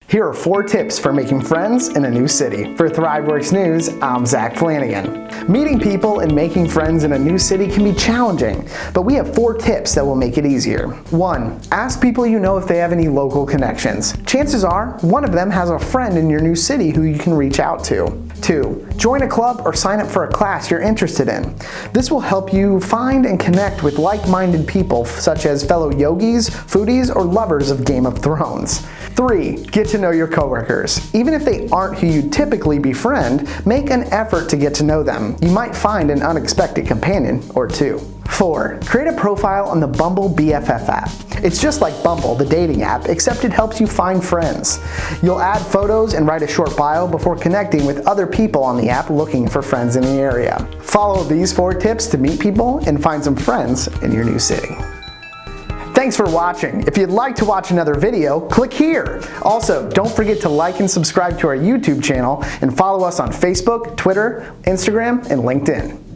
Here are 4 tips for making friends in a new city. For Thriveworks News, I'm Zach Flanagan. Meeting people and making friends in a new city can be challenging, but we have 4 tips that will make it easier. 1. Ask people you know if they have any local connections. Chances are, one of them has a friend in your new city who you can reach out to. 2. Join a club or sign up for a class you're interested in. This will help you find and connect with like-minded people such as fellow yogis, foodies, or lovers of Game of Thrones. 3. Get to know your coworkers. Even if they aren't who you typically befriend, make an effort to get to know them. You might find an unexpected companion or 2. 4. Create a profile on the Bumble BFF app. It's just like Bumble, the dating app, except it helps you find friends. You'll add photos and write a short bio before connecting with other people on the app looking for friends in the area. Follow these 4 tips to meet people and find some friends in your new city. Thanks for watching. If you'd like to watch another video, click here. Also, don't forget to like and subscribe to our YouTube channel and follow us on Facebook, Twitter, Instagram, and LinkedIn.